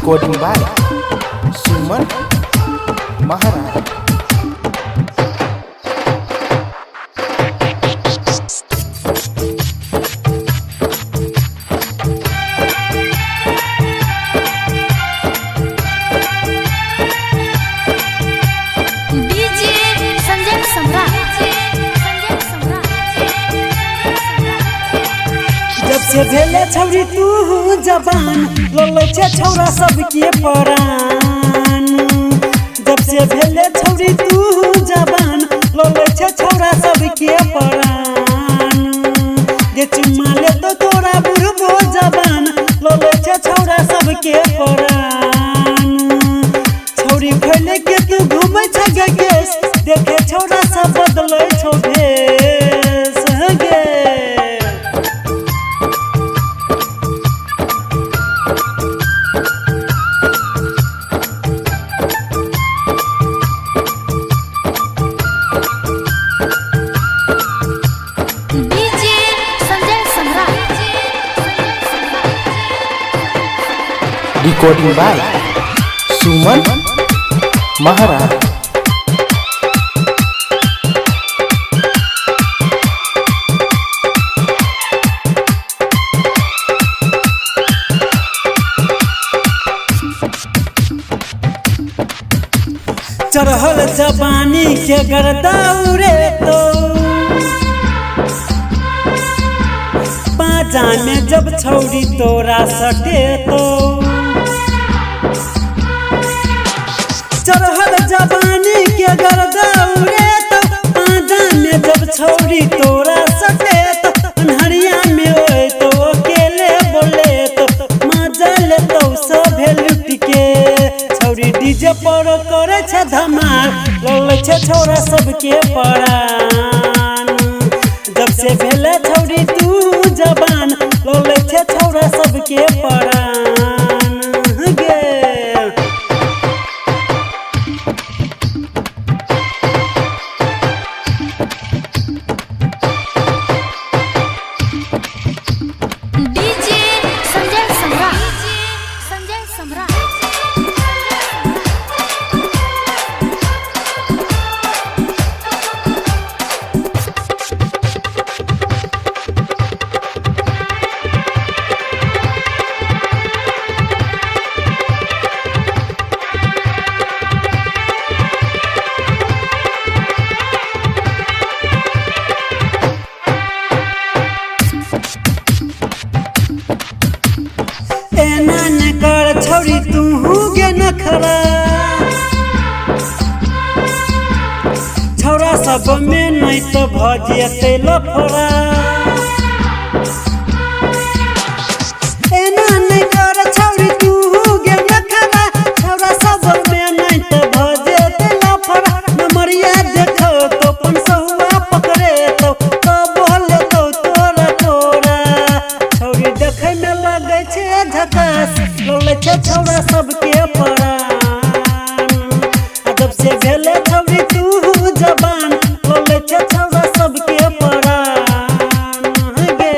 Recording by सुमन महाराज। जब से भेले छौरी तू जबान लोले छे छौरा सबके परान। जब से भेले छौरी तू जबान लोले छे छौरा सबके परान। जे चुम्मा ले तो तोरा बुढ़बो जबान लोले छे छौरा सबके परान। छौरी खोले के तू घूमे छ गकेश देखे छौरा सब बदलै छौ भेष गे। रिकॉर्डिंग बाय सुमन महाराज। चढ़ल जवानी के गर्दौरे तो पाजा में जब छौरी तोरा सटे तो। चढ़ल जवानी के गर्दौरे तो पाजा में जब छौरी तोरा सटे तो। अन्हरिया में ओए तो अकेले बोले तो मजा ले तो सभे लुट के। छौरी डीजे पर करे छे धमाल लोले छे छौरा सबके परान। जब से भेले छौरी तू जबान लोले छे छौरा सबके परान गे। एना न कर छौरी तू गे नखरा। छौरा सब में नहीं तो भजेते लफड़ा। एना न कर छौरी तू गे नखरा। छौरा सब में नहीं तो भजेते लफड़ा। नमरिया देखो तो पंसहुआ पकड़े तो बोले तो तोरा तोरा। छौरी देखे में लगे छे झकास लोले छे छौरा सबके परान। जब से भेले छौरी तू जबान लोले छे छौरा सबके परान गे।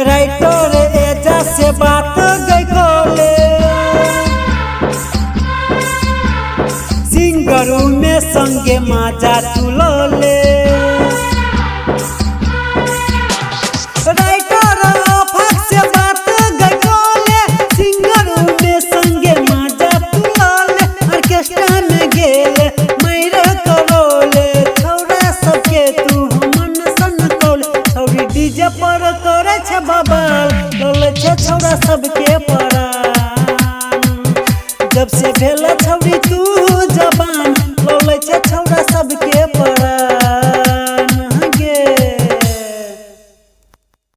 राइटर एजा से बात गई कोले। सिंगरू में संगे माजा तुलले।